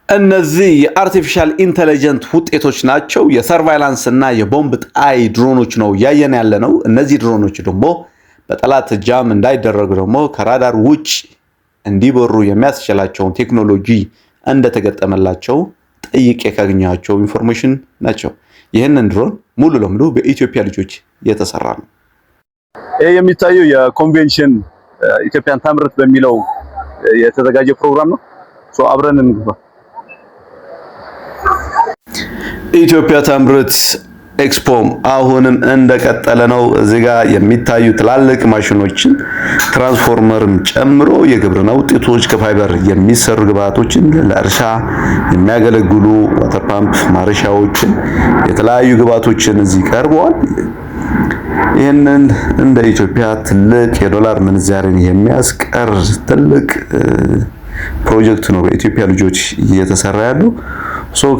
እነዚህ የአርቲፊሻል ኢንተለጀንት ውጤቶች ናቸው። የሰርቫይላንስ እና የቦምብ ጣይ ድሮኖች ነው እያየን ያለ ነው። እነዚህ ድሮኖች ደግሞ በጠላት ጃም እንዳይደረጉ ደግሞ ከራዳር ውጭ እንዲበሩ የሚያስችላቸውን ቴክኖሎጂ እንደተገጠመላቸው ጠይቄ ካገኘኋቸው ኢንፎርሜሽን ናቸው። ይህንን ድሮን ሙሉ ለሙሉ በኢትዮጵያ ልጆች የተሰራ ነው። ይህ የሚታየው የኮንቬንሽን ኢትዮጵያን ታምርት በሚለው የተዘጋጀ ፕሮግራም ነው። አብረን እንግባ። ኢትዮጵያ ታምርት ኤክስፖም አሁንም እንደቀጠለ ነው። እዚህ ጋር የሚታዩ ትላልቅ ማሽኖችን ትራንስፎርመርም ጨምሮ የግብርና ውጤቶች ከፋይበር የሚሰሩ ግብአቶችን ለእርሻ የሚያገለግሉ ዋተር ፓምፕ ማረሻዎችን የተለያዩ ግብአቶችን እዚህ ቀርበዋል። ይህንን እንደ ኢትዮጵያ ትልቅ የዶላር ምንዛሬን የሚያስቀር ትልቅ ፕሮጀክት ነው በኢትዮጵያ ልጆች እየተሰራ ያለው።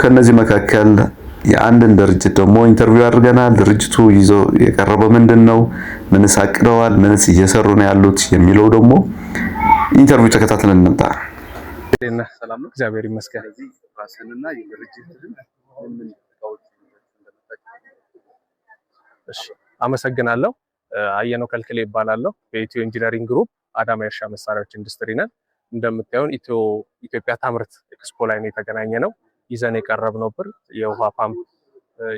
ከነዚህ መካከል የአንድን ድርጅት ደግሞ ኢንተርቪው አድርገናል። ድርጅቱ ይዞ የቀረበው ምንድነው፣ ምንስ አቅደዋል፣ ምንስ እየሰሩ ነው ያሉት የሚለው ደግሞ ኢንተርቪው ተከታትለን እንምጣ። ሰላም ነው፣ እግዚአብሔር ይመስገን። እዚህ ራስንና የድርጅትን ምን ተቃውሞ እሺ፣ አመሰግናለሁ። አየነው ከልክሌ ይባላለሁ። በኢትዮ ኢንጂነሪንግ ግሩፕ አዳማ የእርሻ መሳሪያዎች ኢንዱስትሪ ነን። እንደምታዩን ኢትዮጵያ ታምርት ኤክስፖ ላይ ነው የተገናኘ ነው። ይዘን የቀረብነው የውሃ ፓምፕ፣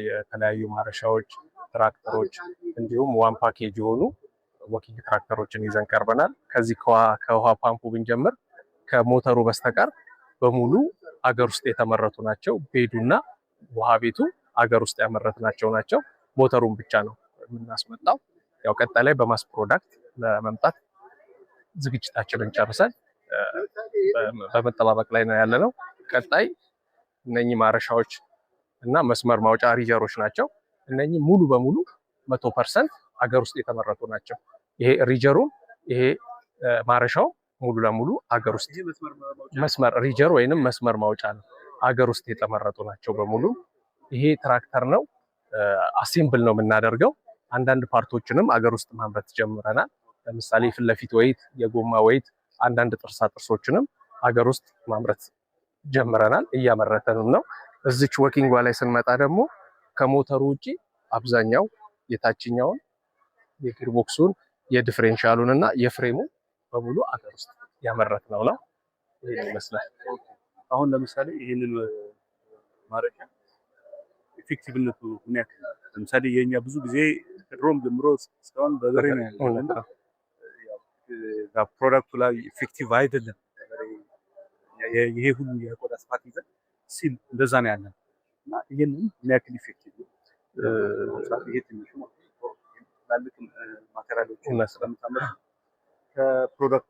የተለያዩ ማረሻዎች፣ ትራክተሮች እንዲሁም ዋን ፓኬጅ የሆኑ ወኪንግ ትራክተሮችን ይዘን ቀርበናል። ከዚህ ከውሃ ፓምፑ ብንጀምር ከሞተሩ በስተቀር በሙሉ አገር ውስጥ የተመረቱ ናቸው። ቤዱና ውሃ ቤቱ አገር ውስጥ ያመረትናቸው ናቸው። ሞተሩን ብቻ ነው የምናስመጣው። ያው ቀጣይ በማስ ፕሮዳክት ለመምጣት ዝግጅታችንን ጨርሰን በመጠባበቅ ላይ ነው ያለነው። ቀጣይ እነኚህ ማረሻዎች እና መስመር ማውጫ ሪጀሮች ናቸው። እነኚህ ሙሉ በሙሉ 100% አገር ውስጥ የተመረቱ ናቸው። ይሄ ሪጀሩ፣ ይሄ ማረሻው ሙሉ ለሙሉ አገር ውስጥ መስመር ሪጀር ወይንም መስመር ማውጫ ነው፣ አገር ውስጥ የተመረጡ ናቸው በሙሉ። ይሄ ትራክተር ነው፣ አሴምብል ነው የምናደርገው። አንዳንድ ፓርቶችንም አገር ውስጥ ማምረት ጀምረናል። ለምሳሌ ፊት ለፊት ወይት፣ የጎማ ወይት፣ አንዳንድ ጥርሳ ጥርሶችንም አገር ውስጥ ማምረት ጀምረናል፣ እያመረተንም ነው። እዚች ወኪንጓ ላይ ስንመጣ ደግሞ ከሞተሩ ውጪ አብዛኛው የታችኛውን የጊርቦክሱን የዲፍሬንሻሉን እና የፍሬሙን በሙሉ አገር ውስጥ ያመረትነው ነው። ይሄን ይመስላል። አሁን ለምሳሌ ይሄንን ማረሻ ኢፌክቲቭነቱ ምን ያክል? ለምሳሌ የኛ ብዙ ጊዜ ድሮም ጀምሮ እስካሁን በበሬ ነው ያለው። ያው ፕሮዳክቱ ላይ ኢፌክቲቭ አይደለም። ይሄ ሁሉ የቆዳ ስፋት ይዘን ሲል እንደዛ ነው ያለን እና ይሄንን ምን ያክል ኢፌክቲቭ ይሄ ትንሽ ነው ባልክ ማቴሪያሎች ስለምታመጣ ከፕሮዳክት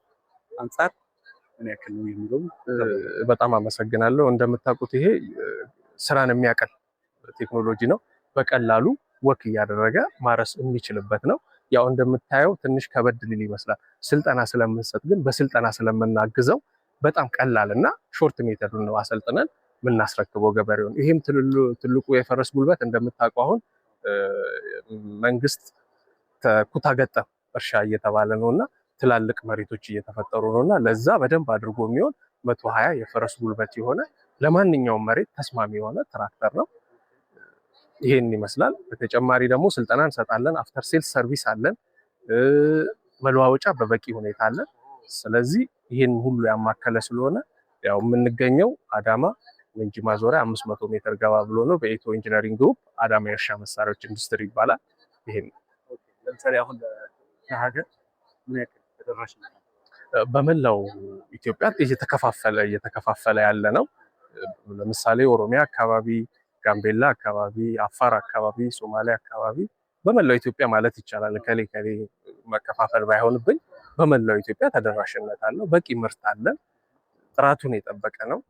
አንፃር ምን ያክል ነው የሚለው በጣም አመሰግናለሁ። እንደምታውቁት ይሄ ስራን የሚያቀል ቴክኖሎጂ ነው። በቀላሉ ወክ እያደረገ ማረስ የሚችልበት ነው። ያው እንደምታየው ትንሽ ከበድ ሊል ይመስላል። ስልጠና ስለምንሰጥ ግን በስልጠና ስለምናግዘው በጣም ቀላል እና ሾርት ሜተዱን ነው አሰልጥነን የምናስረክበው ገበሬውን። ይሄም ትልቁ የፈረስ ጉልበት እንደምታውቀው አሁን መንግስት ኩታ ገጠም እርሻ እየተባለ ነውና ትላልቅ መሬቶች እየተፈጠሩ ነውና ለዛ በደንብ አድርጎ የሚሆን 120 የፈረስ ጉልበት የሆነ ለማንኛውም መሬት ተስማሚ የሆነ ትራክተር ነው። ይሄን ይመስላል። በተጨማሪ ደግሞ ስልጠና እንሰጣለን። አፍተር ሴልስ ሰርቪስ አለን። መለዋወጫ በበቂ ሁኔታ አለን። ስለዚህ ይሄን ሁሉ ያማከለ ስለሆነ ያው የምንገኘው አዳማ ወንጂ ማዞሪያ 500 ሜትር ገባ ብሎ ነው። በኢትዮ ኢንጂነሪንግ ግሩፕ አዳማ የእርሻ መሳሪያዎች ኢንዱስትሪ ይባላል። ይሄን ለምሳሌ አሁን ለሀገር ምን ያክል ተደራሽ ነው? በመላው ኢትዮጵያ እየተከፋፈለ ያለ ነው። ለምሳሌ ኦሮሚያ አካባቢ፣ ጋምቤላ አካባቢ፣ አፋር አካባቢ፣ ሶማሊያ አካባቢ በመላው ኢትዮጵያ ማለት ይቻላል። ከሌ መከፋፈል ባይሆንብኝ በመላው ኢትዮጵያ ተደራሽነት አለው። በቂ ምርት አለን። ጥራቱን የጠበቀ ነው።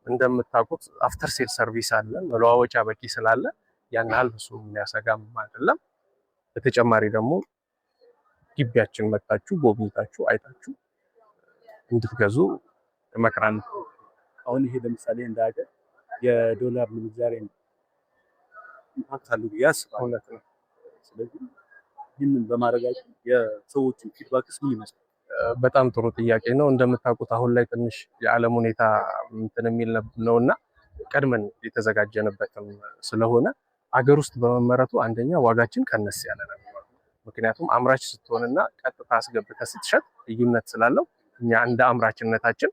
እንደምታውቁት አፍተር ሴል ሰርቪስ አለን። መለዋወጫ በቂ ስላለ ያን ያህል ብዙ የሚያሰጋም አይደለም። በተጨማሪ ደግሞ ግቢያችን መጣችሁ ጎብኝታችሁ አይታችሁ እንድትገዙ እመክራለሁ። አሁን ይሄ ለምሳሌ እንደ ሀገር የዶላር ምንዛሬ ኢምፓክት አለው ብዬ አስባለሁ። ስለዚህ ይህንን በማድረጋችን የሰዎችን ፊድባክስ ምን ይመስላል? በጣም ጥሩ ጥያቄ ነው። እንደምታውቁት አሁን ላይ ትንሽ የዓለም ሁኔታ እንትን የሚል ነውና ቀድመን የተዘጋጀንበትም ስለሆነ አገር ውስጥ በመመረቱ አንደኛ ዋጋችን ቀነስ ያለ ነው። ምክንያቱም አምራች ስትሆንና ቀጥታ አስገብተህ ስትሸጥ ልዩነት ስላለው እኛ እንደ አምራችነታችን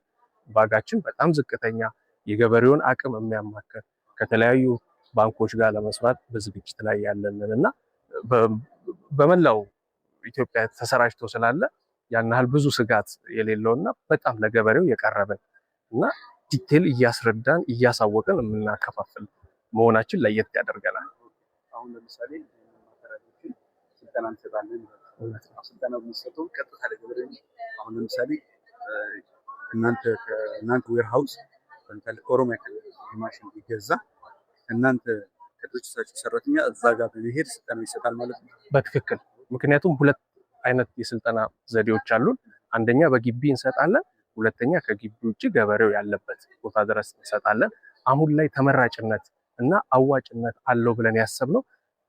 ዋጋችን በጣም ዝቅተኛ የገበሬውን አቅም የሚያማክር ከተለያዩ ባንኮች ጋር ለመስራት በዝግጅት ላይ ያለንና በመላው ኢትዮጵያ ተሰራጭቶ ስላለ ያን ያህል ብዙ ስጋት የሌለውና በጣም ለገበሬው የቀረበን እና ዲቴል እያስረዳን እያሳወቅን የምናከፋፍል መሆናችን ለየት ያደርገናል። አሁን ለምሳሌ ማተራጆችን ስልጠና እንሰጣለን። ስልጠና የሚሰጠው ቀጥታ ለገበሬው አሁን ለምሳሌ እናንተ ዌርሃውስ ለምሳሌ ኦሮሚያ ክልል ማሽን ይገዛ እናንተ ከድርጅታችሁ ሰራተኛ እዛ ጋር በመሄድ ስልጠና ይሰጣል ማለት ነው። በትክክል ምክንያቱም ሁለት አይነት የስልጠና ዘዴዎች አሉን። አንደኛ በግቢ እንሰጣለን፣ ሁለተኛ ከግቢ ውጭ ገበሬው ያለበት ቦታ ድረስ እንሰጣለን። አሁን ላይ ተመራጭነት እና አዋጭነት አለው ብለን ያሰብነው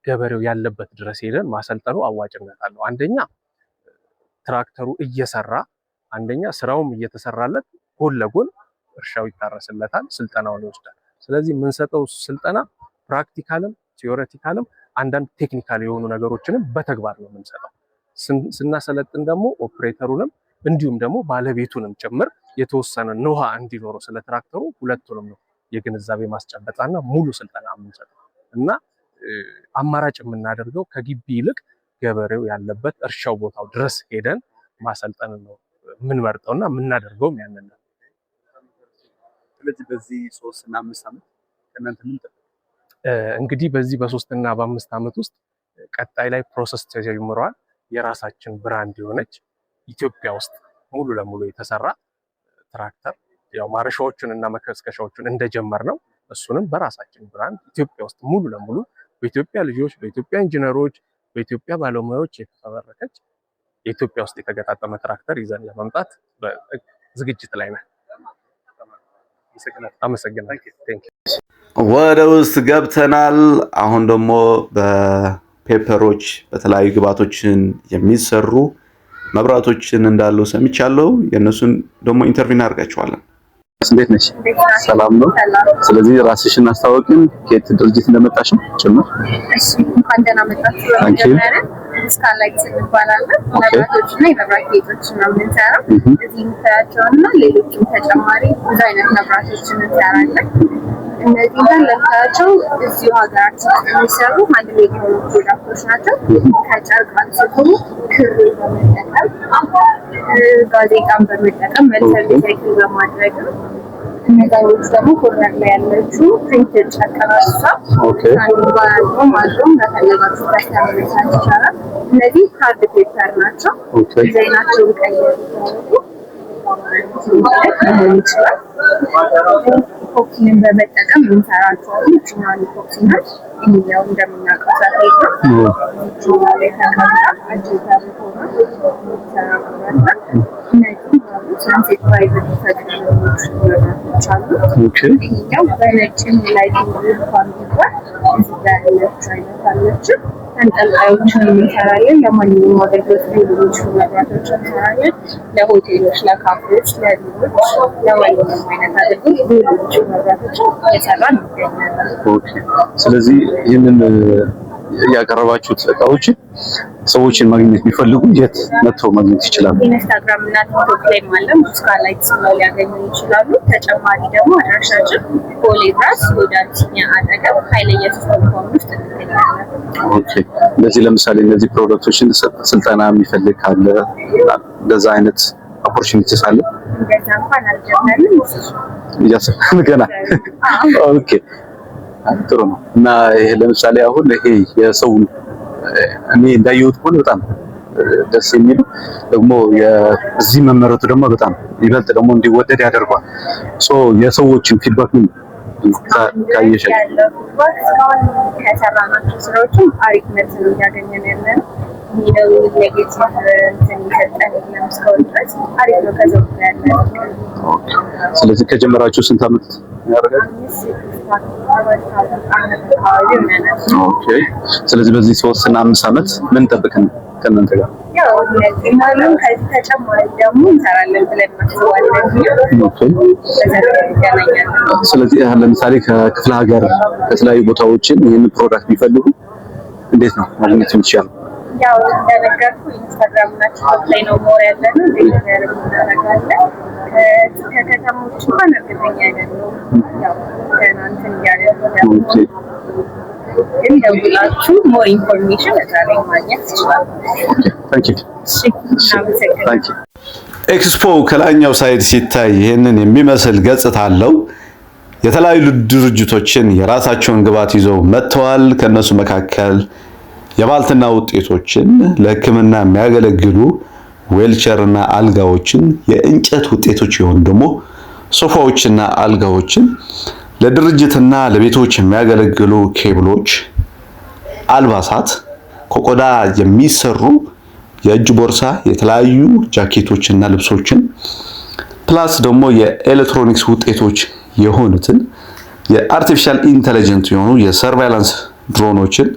ገበሬው ያለበት ድረስ ሄደን ማሰልጠኑ አዋጭነት አለው። አንደኛ ትራክተሩ እየሰራ አንደኛ ስራውም እየተሰራለት ጎን ለጎን እርሻው ይታረስለታል፣ ስልጠናውን ይወስዳል። ስለዚህ የምንሰጠው ስልጠና ፕራክቲካልም ቲዮሬቲካልም አንዳንድ ቴክኒካል የሆኑ ነገሮችንም በተግባር ነው የምንሰጠው። ስናሰለጥን ደግሞ ኦፕሬተሩንም እንዲሁም ደግሞ ባለቤቱንም ጭምር የተወሰነ ኖሃ እንዲኖረው ስለ ትራክተሩ ሁለቱንም ነው የግንዛቤ ማስጨበጫና ሙሉ ስልጠና የምንሰጠው እና አማራጭ የምናደርገው ከግቢ ይልቅ ገበሬው ያለበት እርሻው ቦታው ድረስ ሄደን ማሰልጠን ነው የምንመርጠውና የምናደርገውም ያንን ነው። ስለዚህ በዚህ 3 እና 5 ዓመት ከእናንተ ምን እንግዲህ በዚህ በ3 እና በ5 ዓመት ውስጥ ቀጣይ ላይ ፕሮሰስ ተጀምሯል። የራሳችን ብራንድ የሆነች ኢትዮጵያ ውስጥ ሙሉ ለሙሉ የተሰራ ትራክተር ያው ማረሻዎቹን እና መከስከሻዎቹን እንደጀመር ነው እሱንም በራሳችን ብራንድ ኢትዮጵያ ውስጥ ሙሉ ለሙሉ በኢትዮጵያ ልጆች፣ በኢትዮጵያ ኢንጂነሮች፣ በኢትዮጵያ ባለሙያዎች የተፈበረከች የኢትዮጵያ ውስጥ የተገጣጠመ ትራክተር ይዘን ለመምጣት ዝግጅት ላይ ነን። አመሰግናለሁ። ወደ ውስጥ ገብተናል። አሁን ደግሞ በፔፐሮች በተለያዩ ግብአቶችን የሚሰሩ መብራቶችን እንዳሉ ሰምቻለሁ። የእነሱን ደግሞ ኢንተርቪው እናደርጋቸዋለን። እንዴት ነሽ? ሰላም ነው። ስለዚህ ራስሽን አስተዋወቂን፣ ከየት ድርጅት እንደመጣሽ ጭምር። እሺ፣ እንኳን ደህና መጣችሁ። በመጀመሪያ ስካላይት እንባላለን። መብራቶችና የመብራት ጌጦችን ነው የምንሰራው። እዚህ የምታያቸውና ሌሎችም ተጨማሪ ብዙ አይነት መብራቶችን እንሰራለን። እነዚህ ለምታያቸው እዚሁ ሀገራችን የሚሰሩ አንድ የሆኑ ፕሮዳክቶች ናቸው። ከጨርቅ አንስቶ ክር በመጠቀም ጋዜጣን በመጠቀም መልሰን ሪሳይክል በማድረግ እነዛኞቹ ደግሞ ኮርነር ላይ ያለችው ፕሪንትድ ጨርቅ ናሳ አንዱ ባያዞ ማዞም በፈለጋችሁ ከስተመር መስራት ይቻላል። እነዚህ ካርድ ፔፐር ናቸው። ዲዛይናቸውን ቀየሩ ሊሆን ይችላል። ኮኪንን በመጠቀም የምንሰራቸው ጆርናል ኮኪኖች ይሄኛው እንደምናውቀው ሳይት ነው። ጆርናል ላይ ተቀምጣ አጅታ ሆኖ ሰራራና እነዚህ ሳንሴት ፕራይቬት ተግባሮች አሉ። ይሄኛው በነጭ ላይ እንኳን ቢባል እዚህ ጋር ያለች አይነት አለች። ተንጠልጣዮችን እንሰራለን። ለማንኛውም አገልግሎት ሌሎች መብራቶችን እንሰራለን። ለሆቴሎች፣ ለካፌዎች፣ ለቢሮች፣ ለማንኛውም አይነት አገልግሎት ሌሎች መብራቶችን እየሰራን እንገኛለን። ስለዚህ ይህንን ያቀረባችሁት እቃዎች ሰዎችን ማግኘት ቢፈልጉ የት መጥተው ማግኘት ይችላሉ? ኢንስታግራም እና ቲክቶክ ላይ ማለት ስካላይት ስለው ሊያገኙ ይችላሉ። ተጨማሪ ደግሞ አድራሻችን ቦሌ ብራስ ወዳጅኛ አጠገብ ኃይለ ኢየሱስ ኮምፓውንድ ውስጥ እንገኛለን። ኦኬ። ለዚህ ለምሳሌ እነዚህ ፕሮዳክቶችን ስልጠና የሚፈልግ ካለ እንደዛ አይነት ኦፖርቹኒቲስ አለ? እንደዛ እንኳን አልጀመርንም። እያሰብን ገና። ኦኬ፣ ጥሩ ነው። እና ይሄ ለምሳሌ አሁን ይሄ የሰው እኔ እንዳየሁት ሆነ በጣም ደስ የሚል ደግሞ የዚህ መመረቱ ደግሞ በጣም ይበልጥ ደግሞ እንዲወደድ ያደርጓል። ሶ የሰዎችን ፊድባክ ምን ካየሽ ከሰራናቸው ስራዎችም አሪፍ መልስ ነው እያገኘን ያለን። ይሄው ለጌት እንትን ይሰጠን ለምስካው ድረስ አሪፍ ነው። ከዛው ያለ ስለዚህ ከጀመራችሁ ስንት ዓመት ያደርጋል? ኦኬ። ስለዚህ በዚህ 3 እና 5 ዓመት ምን ጠብቀን ከእናንተ ጋር? ያው እነዚህ ማለት ከዚህ ተጨማሪ ደግሞ እንሰራለን ብለን እናስባለን። ስለዚህ ለምሳሌ ከክፍለ ሀገር ከተለያዩ ቦታዎችን ይህን ፕሮዳክት ቢፈልጉ እንዴት ነው ማግኘት የሚቻለው? ያው እንደነገርኩህ ኢንስታግራም እና ቲክቶክ ላይ ነው ሞር ያለነው። ዴሊቨሪ እናደርጋለን። ከከተሞች እንኳን እርግጠኛ አይደለሁም። ያው ገና እንትን እያለን ግን ደውላችሁ ሞር ኢንፎርሜሽን እዛ ላይ ማግኘት ትችላላችሁ። ኤክስፖ ከላይኛው ሳይድ ሲታይ ይህንን የሚመስል ገጽታ አለው። የተለያዩ ድርጅቶችን የራሳቸውን ግብዓት ይዘው መጥተዋል። ከነሱ መካከል የባልትና ውጤቶችን ለሕክምና የሚያገለግሉ ዌልቸርና አልጋዎችን፣ የእንጨት ውጤቶች የሆኑ ደግሞ ሶፋዎችና አልጋዎችን፣ ለድርጅትና ለቤቶች የሚያገለግሉ ኬብሎች፣ አልባሳት፣ ከቆዳ የሚሰሩ የእጅ ቦርሳ፣ የተለያዩ ጃኬቶችና ልብሶችን ፕላስ ደግሞ የኤሌክትሮኒክስ ውጤቶች የሆኑትን የአርቲፊሻል ኢንተለጀንት የሆኑ የሰርቫይላንስ ድሮኖችን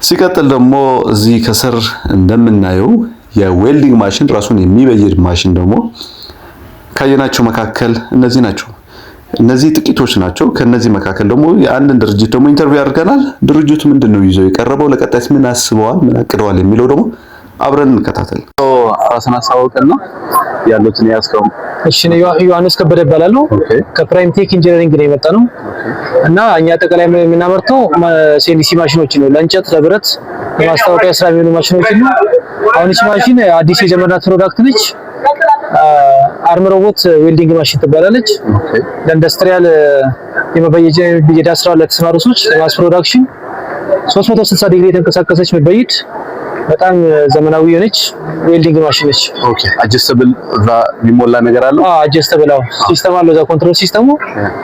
ሲቀጥል ደግሞ እዚህ ከስር እንደምናየው የዌልዲንግ ማሽን ራሱን የሚበይድ ማሽን ደግሞ ካየናቸው መካከል እነዚህ ናቸው። እነዚህ ጥቂቶች ናቸው። ከነዚህ መካከል ደግሞ የአንድን ድርጅት ደግሞ ኢንተርቪው አድርገናል። ድርጅቱ ምንድነው ይዘው የቀረበው፣ ለቀጣይስ ምን አስበዋል፣ ምን አቅደዋል የሚለው ደግሞ አብረን እንከታተል። ራስን አሳውቅና ያሉትን ያስቀው። እሺ ነው ዮሐንስ ከበደ እባላለሁ። ከፕራይም ቴክ ኢንጂነሪንግ ነው የመጣ ነው እና እኛ አጠቃላይ የምናመርተው ሲኤንሲ ማሽኖች ነው። ለእንጨት፣ ለብረት፣ ለማስታወቂያ ስራ የሚሆኑ ማሽኖች ነው። አሁን እቺ ማሽን አዲስ የጀመርናት ፕሮዳክት ነች። አርም ሮቦት ዌልዲንግ ማሽን ትባላለች። ለኢንዱስትሪያል የመበየጃ ስራ ለተሰማሩ ሰዎች ለማስ ፕሮዳክሽን 360 ዲግሪ የተንቀሳቀሰች መበይድ በጣም ዘመናዊ የሆነች ዌልዲንግ ማሽን ነች። ኦኬ አጀስተብል እዛ የሚሞላ ነገር አለው? አዎ አጀስተብል አዎ ሲስተም አለው። እዛ ኮንትሮል ሲስተሙ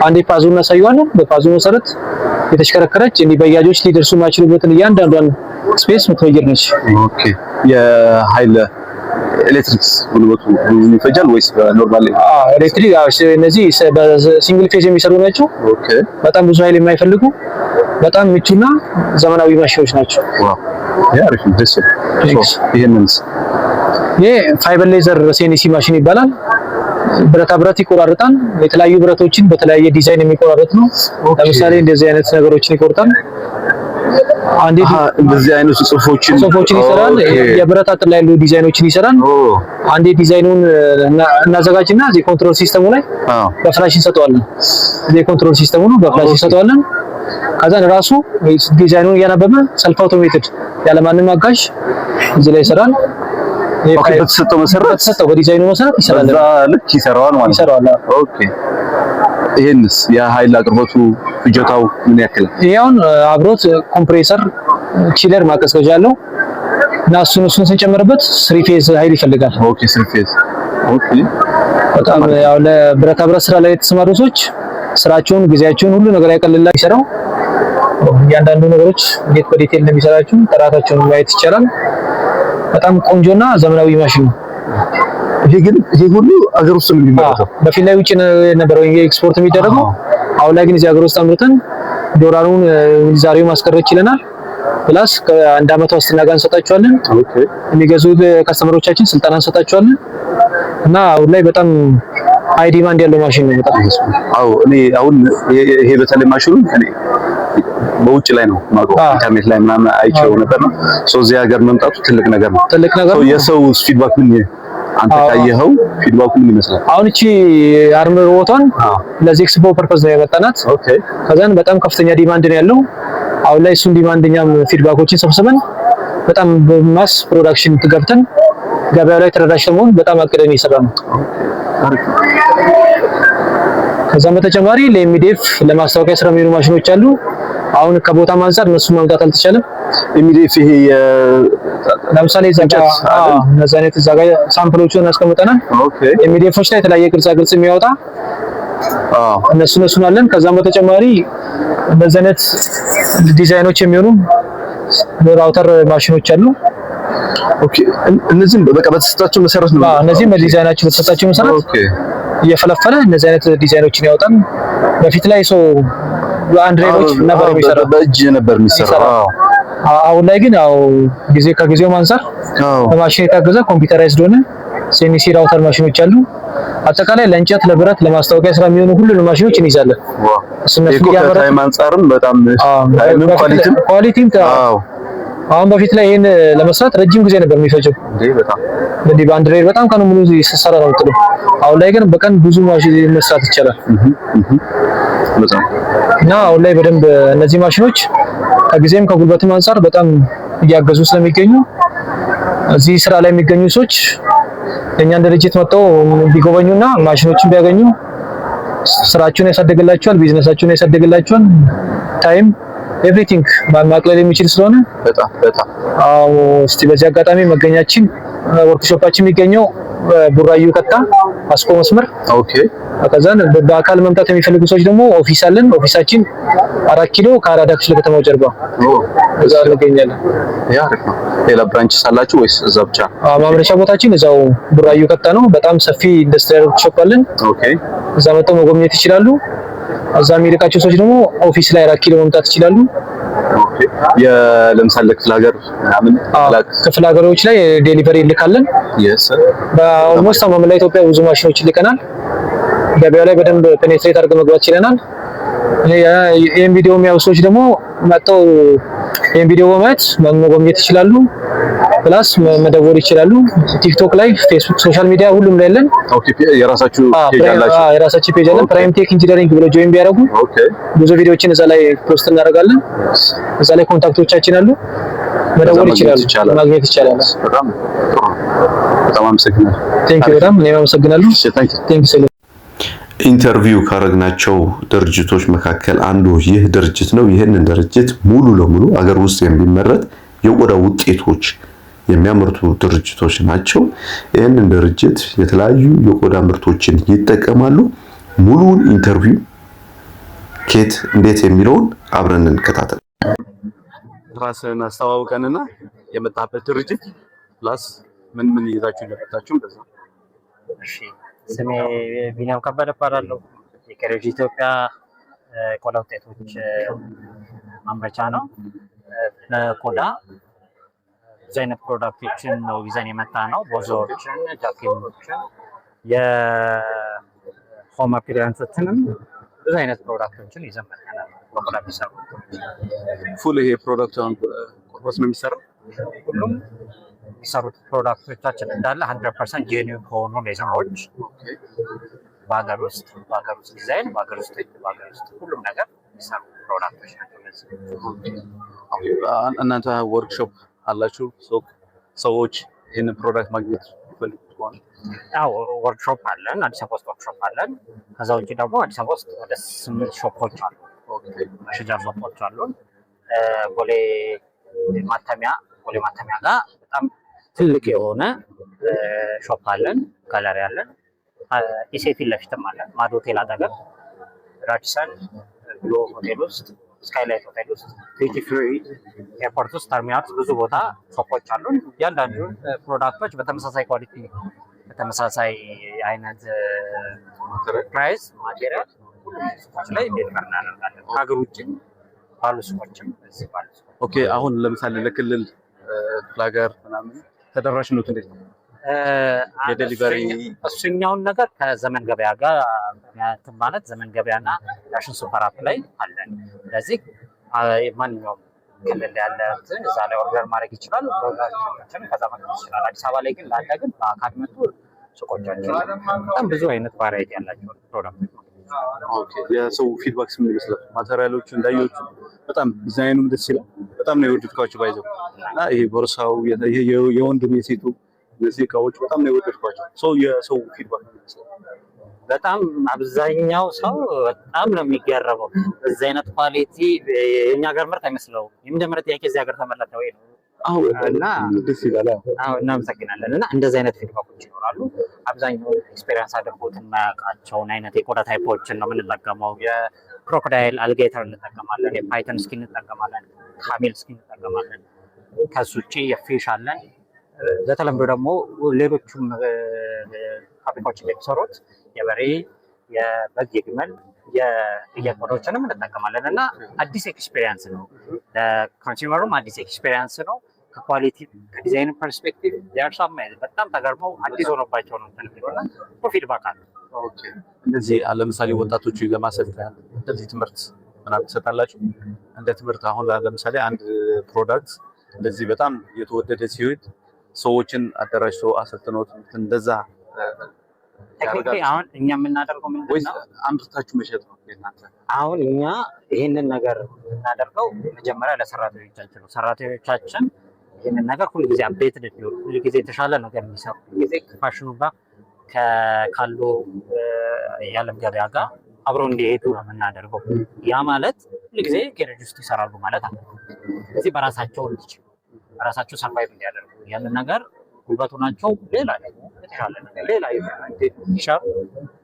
አንዴ ፓዙን እናሳየዋለን። በፓዙ መሰረት የተሽከረከረች በያጆች ሊደርሱ የማይችሉበትን እያንዳንዷን ስፔስ የምትበይድ ነች። ኦኬ የኃይል ኤሌክትሪክስ ጉልበቱ ይፈጃል ወይስ በኖርማል? ኤሌክትሪክ እነዚህ በሲንግል ፌዝ የሚሰሩ ናቸው። ኦኬ በጣም ብዙ ኃይል የማይፈልጉ በጣም ምቹና ዘመናዊ ማሽኖች ናቸው። ዋው ያሪፍ ደስ ይሄንንስ ይሄ ፋይበር ሌዘር ሲኤንሲ ማሽን ይባላል። ብረታ ብረት ይቆራርጣል። የተለያዩ ብረቶችን በተለያየ ዲዛይን የሚቆራርጥ ነው። ለምሳሌ እንደዚህ አይነት ነገሮችን ይቆርጣል። አንዴ እንደዚህ አይነት ጽሁፎችን ይሰራል። የብረት አጥር ላይ ያሉ ዲዛይኖችን ይሰራል። አንዴ ዲዛይኑን እናዘጋጅና እዚህ ኮንትሮል ሲስተሙ ላይ በፍላሽ እንሰጠዋለን። እዚህ ኮንትሮል ሲስተሙ ነው በፍላሽ እንሰጠዋለን። ከዛን ራሱ ዲዛይኑን እያነበበ ሰልፍ አውቶሜትድ ያለማንም አጋዥ እዚህ ላይ ይሰራል። ኦኬ በተሰጠው በዲዛይኑ መሰረት ይሰራል። እዛ ልክ ይሰራዋል ማለት ነው። ይሰራዋል። ኦኬ ይሄንስ የኃይል አቅርቦቱ ፍጆታው ምን ያክል? ይሄውን አብሮት ኮምፕሬሰር፣ ቺለር ማቀዝቀዣ አለው እና እሱን ስንጨምርበት 3 ፌዝ ኃይል ይፈልጋል። ኦኬ 3 ፌዝ ኦኬ። በጣም ያው ለብረታ ብረት ስራ ላይ የተሰማሩ ሰዎች ስራቸውን፣ ጊዜያቸውን ሁሉ ነገር ያቀልላል ይሰራው። እያንዳንዱ ነገሮች እንዴት በዲቴል እንደሚሰራቸው ጥራታቸውን ማየት ይቻላል። በጣም ቆንጆና ዘመናዊ ማሽን ነው። ይሄ ሁሉ አገር ውስጥ ነው የሚመረተው። በፊት ላይ ውጭ ነበረው ኤክስፖርት የሚደረገው። አሁን ላይ ግን እዚህ አገር ውስጥ አምርተን ዶላሩን ዛሬው ማስቀረት ይችላል። ፕላስ ከአንድ አመት ዋስትና ጋር እንሰጣቸዋለን። ኦኬ የሚገዙ ከስተመሮቻችን ስልጠና እንሰጣቸዋለን እና አሁን ላይ በጣም ሃይ ዲማንድ ያለው ማሽን ነው። በጣም አዎ እኔ አሁን ይሄ በተለይ ማሽኑ እኔ በውጭ ላይ ነው ማቆ ኢንተርኔት ላይ ምናምን አይቼው ነበር ነው እዚህ ሀገር መምጣቱ ትልቅ ነገር ነው። የሰው ፊድባክ ምን አንተ ካየኸው ፊድባክ ምን ይመስላል? አሁን እቺ አርም ሮቦቷን ለዚህ ኤክስፖ ፐርፐዝ ነው ያመጣናት። ኦኬ ከዛን በጣም ከፍተኛ ዲማንድ ነው ያለው። አሁን ላይ እሱን ዲማንድኛም ፊድባኮችን ሰብስበን በጣም በማስ ፕሮዳክሽን ገብተን ገበያው ላይ ተደራሽ ለመሆን በጣም አቅደን እየሰራን ነው። ከዛም በተጨማሪ ለኤምዲኤፍ ለማስታወቂያ ስራ የሚሆኑ ማሽኖች አሉ። አሁን ከቦታ አንፃር እነሱ ማምጣት አልተቻለም። ኤምዲኤፍ ይሄ ለምሳሌ እነዚህ አይነት እዛ ጋር ሳምፕሎቹን አስቀምጠናል። ኦኬ ኤምዲኤፎች ላይ የተለያየ ቅርጽ የሚያወጣ እነሱን አለን። ከዛም በተጨማሪ እንደዚህ አይነት ዲዛይኖች የሚሆኑ ራውተር ማሽኖች አሉ። ኦኬ እነዚህም በቃ በተሰጣቸው መሰረት ነው። እነዚህም በዲዛይናቸው በተሰጣቸው መሰረት እየፈለፈለ እነዚህ አይነት ዲዛይኖችን ያወጣል። በፊት ላይ ሰው በአንድሮይዶች ነበር የሚሰራው፣ በእጅ ነበር የሚሰራው። አሁን ላይ ግን ያው ከጊዜው አንፃር በማሽን የታገዘ ኮምፒውተራይዝድ ሆነ ሲኤንሲ ራውተር ማሽኖች አሉ። አጠቃላይ ለእንጨት ለብረት ለማስታወቂያ ስራ የሚሆኑ ሁሉንም ማሽኖች እንይዛለን። እሱነሱ ከታይም አንፃርም በጣም ታይምም ኳሊቲም አሁን በፊት ላይ ይሄን ለመስራት ረጅም ጊዜ ነበር የሚፈጀው በጣም እንግዲህ በአንድ ላይ በጣም ቀኑ ሙሉ ሲሰራ ነው የምትለው። አሁን ላይ ግን በቀን ብዙ ማሽን መስራት ይቻላል እና አሁን ላይ በደንብ እነዚህ ማሽኖች ከጊዜም ከጉልበትም አንፃር በጣም እያገዙ ስለሚገኙ እዚህ ስራ ላይ የሚገኙ ሰዎች እኛን ድርጅት መጥተው ቢጎበኙና ማሽኖችን ቢያገኙ ስራቸውን ያሳደግላቸዋል፣ ቢዝነሳቸውን ያሳደግላቸዋል። ታይም ኤቭሪቲንግ ማቅለል የሚችል ስለሆነ በጣም እስቲ በዚህ አጋጣሚ መገኛችን ወርክሾፓችን የሚገኘው ቡራዩ ከታ አስኮ መስመር ከዛን በአካል መምጣት የሚፈልጉ ሰዎች ደግሞ ኦፊስ አለን። ኦፊሳችን 4 ኪሎ ከአራዳ ክፍለ ከተማው ጀርባ እዛ እንገኛለን። አሪፍ ነው። ሌላ ብራንች ሳላችሁ ወይስ እዛ ብቻ? ማምረቻ ቦታችን እዛው ቡራዩ ከታ ነው። በጣም ሰፊ ኢንዱስትሪያል ወርክሾፕ አለን። እዛ መጥተው መጎብኘት ይችላሉ። እዛ የሚልካቸው ሰዎች ደግሞ ኦፊስ ላይ 4 ኪሎ መምጣት ይችላሉ። ለምሳሌ ክፍለ ሀገር ምናምን ክፍለ ሀገሮች ላይ ዴሊቨሪ ልካለን። በኦልሞስት መላ ኢትዮጵያ ብዙ ማሽኖች ልከናል። ገበያው ላይ በደንብ ፔኔትሬት አድርገን መግባት ይችላል። ይሄን ቪዲዮ የሚያዩ ሰዎች ደግሞ መጥተው ይሄን ቪዲዮ በማየት መጎብኘት ይችላሉ። ፕላስ መደወል ይችላሉ። ቲክቶክ ላይ፣ ፌስቡክ፣ ሶሻል ሚዲያ ሁሉም ላይ አለን። የራሳችሁ ፔጅ አላችሁ? የራሳችን ፔጅ አለን። ፕራይም ቴክ ኢንጂነሪንግ ብለው ጆይን ቢያደርጉ ብዙ ቪዲዮዎችን እዛ ላይ ፖስት እናደርጋለን። እዛ ላይ ኮንታክቶቻችን አሉ። መደወል ይችላሉ፣ ማግኘት ይቻላል። በጣም አመሰግናለሁ። ቴንክ ዩ። በጣም እኔም አመሰግናለሁ። ቴንክ ዩ። ኢንተርቪው ካረግናቸው ድርጅቶች መካከል አንዱ ይህ ድርጅት ነው። ይህንን ድርጅት ሙሉ ለሙሉ አገር ውስጥ የሚመረት የቆዳ ውጤቶች የሚያመርቱ ድርጅቶች ናቸው። ይህንን ድርጅት የተለያዩ የቆዳ ምርቶችን ይጠቀማሉ። ሙሉውን ኢንተርቪው ኬት እንዴት የሚለውን አብረን እንከታተል። ራስን አስተዋውቀንና የመጣበት ድርጅት ፕላስ ምን ይዛችሁ እንደመጣችሁ እንደዛ። እሺ፣ ስሜ ቢኒያም ከበደ እባላለሁ። የኬሬጂ ኢትዮጵያ ቆዳ ውጤቶች ማምረቻ ነው። ለቆዳ ብዙ አይነት ፕሮዳክቶችን ነው ይዘን የመጣ ነው። ቦዞዎችን፣ ጃኬቶችን፣ የሆም አፒሪያንሶችንም ብዙ አይነት ፕሮዳክቶችን ይዘን መጥተናል። በቆዳ የሚሰሩ ፉል ይሄ ፕሮዳክት ቆርቆሮስ ነው የሚሰራው። ሁሉም የሚሰሩት ፕሮዳክቶቻችን እንዳለ 100% ጄኒውን ከሆኑ ሌዘሮች በሀገር ውስጥ ዲዛይን በሀገር ውስጥ ሁሉም ነገር የሚሰሩ ፕሮዳክቶች ናቸው። እናንተ ወርክሾፕ አላችሁ? ሰዎች ይህንን ፕሮዳክት ማግኘት ይፈልጉ ከሆነ? አዎ ወርክሾፕ አለን። አዲስ አበባ ውስጥ ወርክሾፕ አለን። ከዛ ውጭ ደግሞ አዲስ አበባ ውስጥ ወደ 8 ሾፖች አሉ። መሸጫ ሾፖች አሉን። ቦሌ ማተሚያ ጋር በጣም ትልቅ የሆነ ሾፕ አለን። ጋለሪ አለን። ኢሴት ፊት ለፊትም አለን። ማዶ ሆቴል አጠገብ ራዲሰን ብሎ ሆቴል ውስጥ ስካይላይት ሆቴል ውስጥ ዲቲ ፍሪ ኤርፖርት ውስጥ ተርሚናል ብዙ ቦታ ሾፖች አሉን። እያንዳንዱ ፕሮዳክቶች በተመሳሳይ ኳሊቲ በተመሳሳይ አይነት ፕራይስ ማቴሪያል ሱቆች ላይ ዴሊቨር እናደርጋለን። ከሀገር ውጭ ባሉ ሱቆችም እዚህ ባሉ ሱቆች። ኦኬ፣ አሁን ለምሳሌ ለክልል ፍላገር ምናምን ተደራሽነቱ እንዴት ነው? የዴሊቨሪ እሱኛውን ነገር ከዘመን ገበያ ጋር ማለት ዘመን ገበያና ዳሽን ሱፐር አፕ ላይ አለን። ስለዚህ ማንኛውም ክልል ያለ እዛ ላይ ኦርደር ማድረግ ይችላል። ፕሮዳክቶችን ከዛ ማግኘት ይችላል። አዲስ አበባ ላይ ግን ላለ ግን በአካል መጡ ሱቆቻችን በጣም ብዙ አይነት ቫራይቲ ያላቸው ፕሮዳክቶች። ኦኬ፣ የሰው ፊድባክ ምን ይመስላል? ማቴሪያሎቹ እንዳየዎቹ በጣም ዲዛይኑም ደስ ይላል። በጣም ነው የወደድኳቸው ባይዘው እና ይሄ ቦርሳው የወንድም የሴቱ እነዚህ እቃዎች በጣም ነው የወደድኳቸው። የሰው ፊድባክ ምን ይመስላል? በጣም አብዛኛው ሰው በጣም ነው የሚገረመው። በዚህ አይነት ኳሊቲ የኛ ሀገር ምርት አይመስለውም። የመጀመሪያ ጥያቄ እዚህ ሀገር ተመረተ ወይ ነው እና ደስ ይላል። እናመሰግናለን። እና እንደዚህ አይነት ፊድባኮች ይኖራሉ። አብዛኛው ኤክስፔሪንስ አድርጎት የማያውቃቸውን አይነት የቆዳ ታይፖችን ነው የምንጠቀመው። የክሮኮዳይል አልጌተር እንጠቀማለን፣ የፓይተን ስኪን እንጠቀማለን፣ ካሜል ስኪን እንጠቀማለን። ከሱ ውጭ የፊሽ አለን። በተለምዶ ደግሞ ሌሎቹም ፋብሪካዎች የሚሰሩት የበሬ፣ የበግ፣ የግመል፣ የቆዳዎችንም እንጠቀማለን እና አዲስ ኤክስፔሪየንስ ነው ለኮንሱመሩም አዲስ ኤክስፔሪየንስ ነው። ከኳሊቲ ከዲዛይን ፐርስፔክቲቭ ያርሳማ በጣም ተገርመው አዲስ ሆኖባቸው ነው ተነግሮና ፊድባክ አለ። ኦኬ እንደዚህ ለምሳሌ ወጣቶቹ ለማሰልጠን እንደዚህ ትምህርት ምናምን ትሰጣላችሁ? እንደ ትምህርት አሁን ለምሳሌ አንድ ፕሮዳክት እንደዚህ በጣም የተወደደ ሲሆን ሰዎችን አደራጅቶ አሰልጥኖት እንደዛ ቴክኒካሊ አሁን እኛ የምናደርገው ምንድን ነው? አምርታችሁ መሸጥ ነው እናንተ? አሁን እኛ ይህንን ነገር የምናደርገው መጀመሪያ ለሰራተኞቻችን ነው። ሰራተኞቻችን ይህንን ነገር ሁልጊዜ አፕዴትድ እንዲሆኑ፣ ሁልጊዜ የተሻለ ነገር እንዲሰሩ፣ ሁልጊዜ ከፋሽኑ ጋር ካለው የዓለም ገበያ ጋር አብረው እንዲሄዱ ነው የምናደርገው። ያ ማለት ሁልጊዜ ጌሬጅ ውስጥ ይሰራሉ ማለት አለ። ስለዚህ በራሳቸው እንዲችሉ በራሳቸው ሰርቫይቭ እንዲያደርጉ ያንን ነገር ጉልበቱ ናቸው። ሌላ ደግሞ የተሻለ ነገር ሌላ ይሻል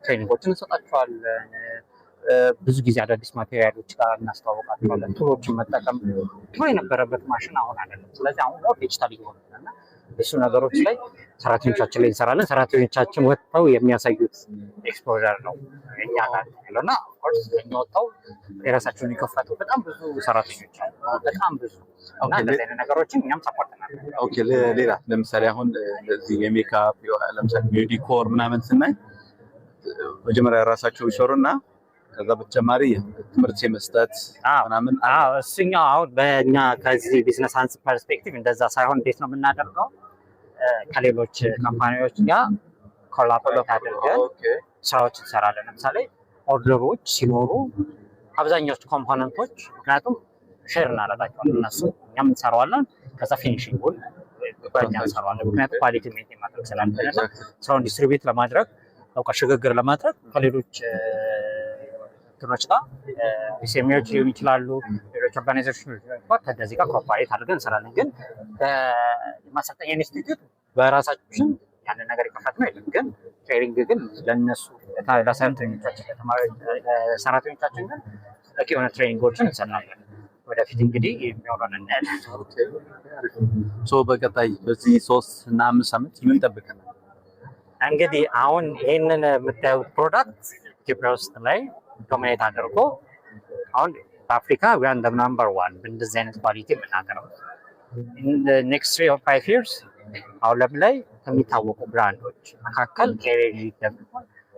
ትሬኒንጎችን እንሰጣቸዋለን። ብዙ ጊዜ አዳዲስ ማቴሪያሎች ጋር እናስተዋወቃቸዋለን። ቱሎችን መጠቀም ድሮ የነበረበት ማሽን አሁን አይደለም። ስለዚህ አሁን ሞር ዲጂታል እየሆነ እና እሱ ነገሮች ላይ ሰራተኞቻችን ላይ እንሰራለን። ሰራተኞቻችን ወጥተው የሚያሳዩት ኤክስፖዠር ነው እኛ ጋር ያለውና ኦፍኮርስ የሚወጣው የራሳቸውን የከፈቱ በጣም ብዙ ሰራተኞች አሉ። በጣም ብዙ እና እንደዚህ አይነት ነገሮችን እኛም ሰፖርት እናደርጋለን። ኦኬ ሌላ ለምሳሌ አሁን እዚህ የሜካፕ ለምሳሌ ዲኮር ምናምን ስናይ መጀመሪያ ራሳቸው ይሰሩና ከዛ በተጨማሪ ትምህርት የመስጠት ምናምን እሱኛው አሁን በእኛ ከዚህ ቢዝነስ አንስ ፐርስፔክቲቭ እንደዛ ሳይሆን እንዴት ነው የምናደርገው? ከሌሎች ካምፓኒዎች ጋር ኮላቦሬት አድርገን ስራዎች እንሰራለን። ለምሳሌ ኦርደሮች ሲኖሩ አብዛኛዎቹ ኮምፖነንቶች ምክንያቱም ሼር እናደርጋቸዋለን። እነሱ እኛም እንሰራዋለን፣ ከዛ ፊኒሺንጉን በእኛ እንሰራዋለን። ምክንያቱም ኳሊቲ ሜንቴን ማድረግ ስላለብንና ስራውን ዲስትሪቢዩት ለማድረግ እውቀት ሽግግር ለማድረግ ከሌሎች እንትኖች ጋር ዲሴሚዎች ሊሆኑ ይችላሉ፣ ሌሎች ኦርጋናይዜሽኖች ከእነዚህ ጋር ኮኦፐሬት አድርገን እንሰራለን። ግን ማሰልጠኛ ኢንስቲትዩት በራሳችን ያንን ነገር የከፈት ነው የለም። ግን ትሬኒንግ ግን ለእነሱ ለሰራተኞቻችን ግን በቂ የሆነ ትሬኒንጎችን እንሰራለን። ወደፊት እንግዲህ የሚሆነን እናያለን። በቀጣይ በዚህ 3 እና 5 ዓመት ምን ጠብቀናል? እንግዲህ አሁን ይህንን የምታዩት ፕሮዳክት ኢትዮጵያ ውስጥ ላይ ዶሚኔት አድርጎ አሁን በአፍሪካ ዊያን ነምበር 1 በእንደዚህ አይነት ኳሊቲ የምናገረው ኔክስት 3 or 5 years አሁን ላይ ከሚታወቁ ብራንዶች መካከል ኬሬጂ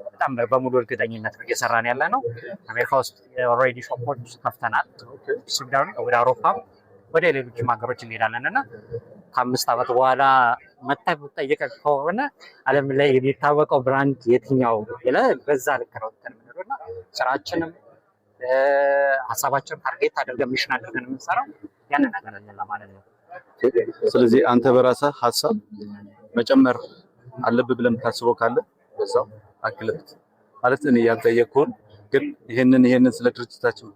በጣም በሙሉ እርግጠኝነት እየሰራን ያለ ነው። አሜሪካ ውስጥ ኦልሬዲ ሾፖች ከፍተናል። ሱዳን ወደ አውሮፓ ወደ ሌሎችም ሀገሮች እንሄዳለን እና ከ5 ዓመት በኋላ መጠየቅ ከሆነ ዓለም ላይ የሚታወቀው ብራንድ የትኛው ይለ በዛ ልክ ነው እና ስራችንም ሀሳባችን ታርጌት አድርገን ሚሽን አድርገን የምንሰራው ያንን ነገር ለማለት ነው። ስለዚህ አንተ በራስህ ሀሳብ መጨመር አለብህ ብለን ታስበው ካለ በዛው አክልት ማለት እኔ ያልጠየቅኩን ግን ይሄንን ስለ ድርጅታችን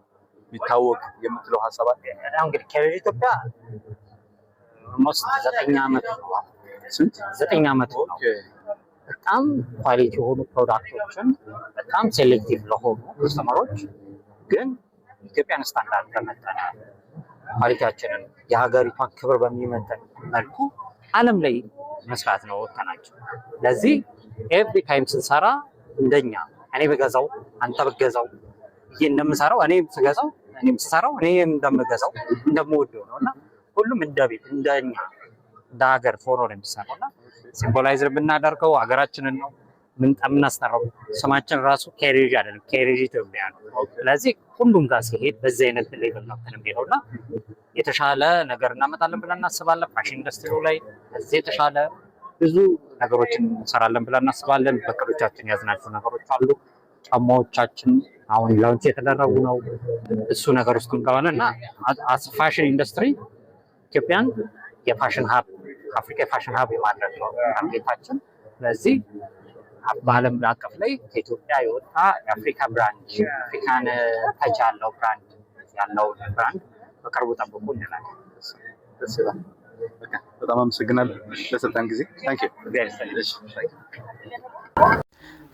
ቢታወቅ የምትለው ሀሳብ አለ? እንግዲህ ኬሬጂ ኢትዮጵያ ኦልሞስት 9 ዓመት ነው። 9 ዓመት ነው። በጣም ኳሊቲ የሆኑ ፕሮዳክቶችን በጣም ሴሌክቲቭ ለሆኑ ከስተመሮች ግን ኢትዮጵያን ስታንዳርድ በመጠን ኳሊቲያችንን የሀገሪቷን ክብር በሚመጠን መልኩ ዓለም ላይ መስራት ነው ወጥተናቸው። ለዚህ ኤቭሪ ታይም ስንሰራ እንደኛ እኔ በገዛው አንተ በገዛው ይሄ እንደምሰራው እኔም ስገዛው እኔም ስሰራው እኔ እንደምገዛው እንደምወደው ነውና ሁሉም እንደቤት እንደኛ እንደ ሀገር ፎሮ ነው የሚሰራውና ሲምቦላይዝ ብናደርገው ሀገራችንን ነው የምናስጠራው። ስማችን ራሱ ኬሬጂ አይደለም፣ ኬሬጂ ኢትዮጵያ ነው። ስለዚህ ሁሉም ጋር ሲሄድ በዚህ አይነት ሌቭል ነው ተነምየውና የተሻለ ነገር እናመጣለን ብለን እናስባለን። ፋሽን ኢንዱስትሪው ላይ እዚህ የተሻለ ብዙ ነገሮችን እንሰራለን ብለን እናስባለን። በቅዶቻችን ያዝናቸው ነገሮች አሉ። ጫማዎቻችን አሁን ላውንች የተደረጉ ነው። እሱ ነገር ውስጥ እንገባለንና ፋሽን ኢንዱስትሪ ኢትዮጵያን የፋሽን ሀብ አፍሪካ የፋሽን ሀብ የማድረግ ነው ታርጌታችን። ስለዚህ በዓለም አቀፍ ላይ ከኢትዮጵያ የወጣ የአፍሪካ ብራንድ አፍሪካን ታች ያለው ብራንድ በቅርቡ ጠብቁ እንላለን። በጣም አመሰግናለሁ ለሰጠን ጊዜ።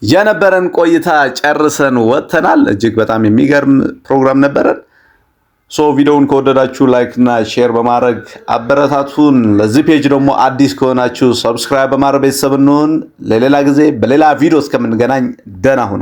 የነበረን ቆይታ ጨርሰን ወጥተናል። እጅግ በጣም የሚገርም ፕሮግራም ነበረን። ቪዲዮውን ከወደዳችሁ ላይክ እና ሼር በማድረግ አበረታቱን። ለዚህ ፔጅ ደግሞ አዲስ ከሆናችሁ ሰብስክራይብ በማድረግ ቤተሰብ እንሁን። ለሌላ ጊዜ በሌላ ቪዲዮ እስከምንገናኝ ደህና ሁኑ።